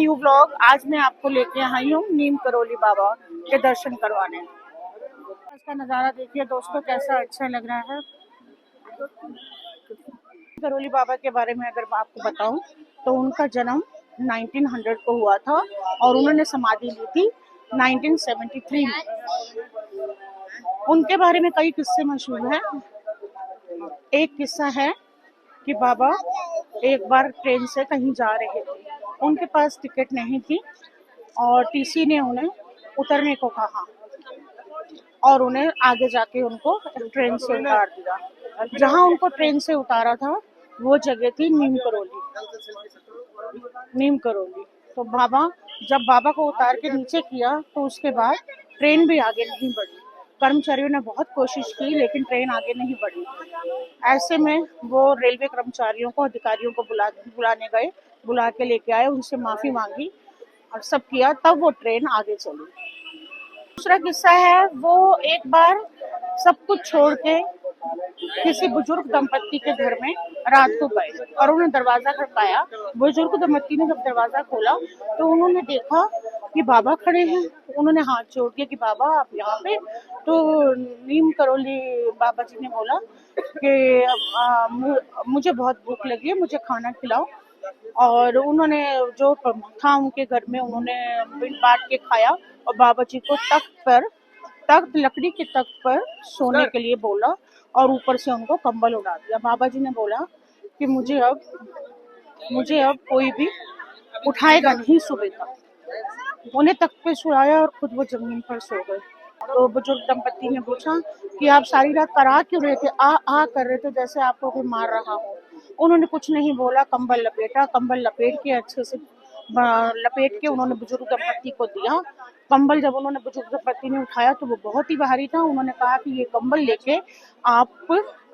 New vlog. आज मैं आपको लेके आई हूँ नीम करोली बाबा के दर्शन करवाने। इसका नज़ारा देखिए दोस्तों, कैसा अच्छा लग रहा है। करोली बाबा के बारे में अगर मैं आपको बताऊं तो उनका जन्म 1900 को हुआ था और उन्होंने समाधि ली थी 1973 में। उनके बारे में कई किस्से मशहूर हैं। एक किस्सा है कि बाबा एक बार ट्रेन से कहीं जा रहे थे, उनके पास टिकट नहीं थी और टीसी ने उन्हें उतरने को कहा और उन्हें आगे जाके उनको ट्रेन से उतार दिया। जहां उनको ट्रेन से उतारा था वो जगह थी नीम करोली। तो जब बाबा को उतार के नीचे किया तो उसके बाद ट्रेन भी आगे नहीं बढ़ी। कर्मचारियों ने बहुत कोशिश की लेकिन ट्रेन आगे नहीं बढ़ी। ऐसे में वो रेलवे कर्मचारियों को, अधिकारियों को बुला के लेके आए, उनसे माफी मांगी और सब किया, तब वो ट्रेन आगे चली। दूसरा किस्सा है, वो एक बार सब कुछ छोड़ के किसी बुजुर्ग दंपत्ति के घर में रात को गए और उन्होंने दरवाजा खटकाया। बुजुर्ग दंपत्ति ने जब दरवाजा खोला तो उन्होंने देखा कि बाबा खड़े हैं। उन्होंने हाथ जोड़ दिया कि बाबा आप यहाँ पे। तो नीम करोली बाबा जी ने बोला कि मुझे बहुत भूख लगी है, मुझे खाना खिलाओ। और उन्होंने जो था उनके घर में उन्होंने बांट के खाया और बाबा जी को लकड़ी के तख्त पर सोने के लिए बोला और ऊपर से उनको कंबल उड़ा दिया। बाबा जी ने बोला कि मुझे अब कोई भी उठाएगा नहीं सुबह तक। उन्हें तख्त पे सुलाया और खुद वो जमीन पर सो गए। तो बुजुर्ग दंपत्ति ने पूछा कि आप सारी रात करा क्यों रहे थे, आ कर रहे थे जैसे आपको कोई मार रहा हो। उन्होंने कुछ नहीं बोला, कंबल लपेटा, कंबल लपेट के अच्छे से लपेट के उन्होंने बुजुर्ग दंपत्ति को दिया। कंबल जब उन्होंने बुजुर्ग दंपत्ति ने उठाया तो वो बहुत ही भारी था। उन्होंने कहा कि ये कंबल लेके आप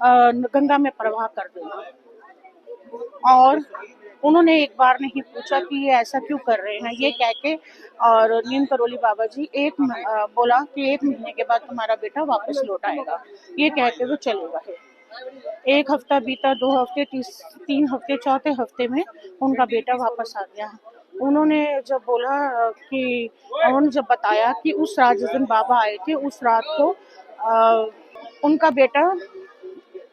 गंगा में प्रवाह कर देना। और उन्होंने एक बार नहीं पूछा कि ये ऐसा क्यों कर रहे हैं, ये कह के और नीम करोली बाबा जी बोला कि 1 महीने के बाद तुम्हारा बेटा वापस लौट आएगा। ये कह के वो चले गए। 1 हफ्ता बीता, 2 हफ्ते, 3 हफ्ते, चौथे हफ्ते में उनका बेटा वापस आ गया। उन्होंने जब बताया कि उस रात जिस दिन बाबा आए थे उस रात को उनका बेटा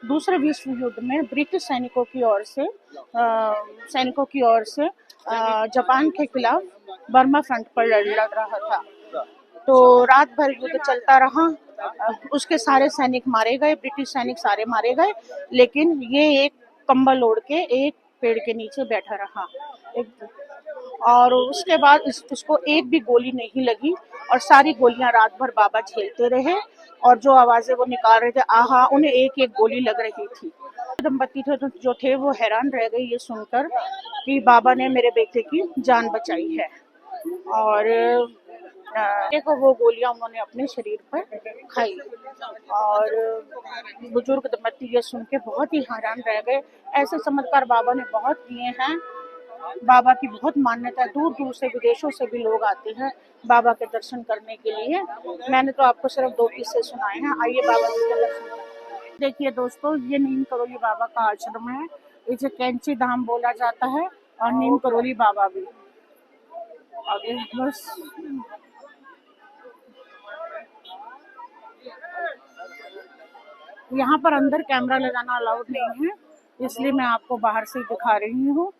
दूसरे विश्व युद्ध में ब्रिटिश सैनिकों की ओर से जापान के खिलाफ बर्मा फ्रंट पर लड़ रहा था। तो रात भर युद्ध चलता रहा। उसके सारे सैनिक मारे गए, ब्रिटिश सैनिक सारे मारे गए, लेकिन ये एक कंबल ओढ़ के एक पेड़ के नीचे बैठा रहा। और उसके बाद उसको एक भी गोली नहीं लगी और सारी गोलियां रात भर बाबा झेलते रहे और जो आवाजें वो निकाल रहे थे, आहा, उन्हें एक एक गोली लग रही थी। दंपत्ति जो थे वो हैरान रह गए ये सुनकर कि बाबा ने मेरे बेटे की जान बचाई है। और देखो वो गोलियां उन्होंने अपने शरीर पर खाई और बुजुर्ग दंपत्ति ये सुन के बहुत ही हैरान रह गए। ऐसे चमत्कार बाबा ने बहुत किए हैं। बाबा की बहुत मान्यता है, दूर दूर से, विदेशों से भी लोग आते हैं बाबा के दर्शन करने के लिए। मैंने तो आपको सिर्फ 2 किस्से सुनाए हैं। आइए बाबा जी के दर्शन करें। देखिए दोस्तों, ये नीम करोली बाबा का आश्रम है। इसे कैंची धाम बोला जाता है और नीम करोली बाबा भी। आगे बस यहाँ पर अंदर कैमरा लगाना अलाउड नहीं है, इसलिए मैं आपको बाहर से दिखा रही हूँ।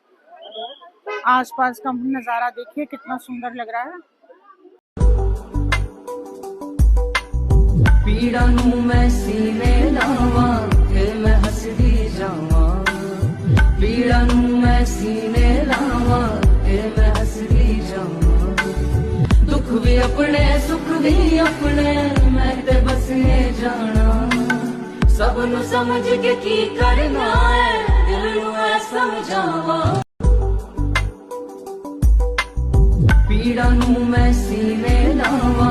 आसपास का नजारा देखिए कितना सुंदर लग रहा है। पीड़ा नू मैं सीने लावा फिर मैं हसदी जावा। पीड़ा नू मैं सीने लावा फिर मैं हसदी जावा। दुख भी अपने सुख भी अपने मैं ते बसने जाना। सब नू समझ के की करना है दिल नू ऐ समझावा। पीड़ा नू मैं सीने लावा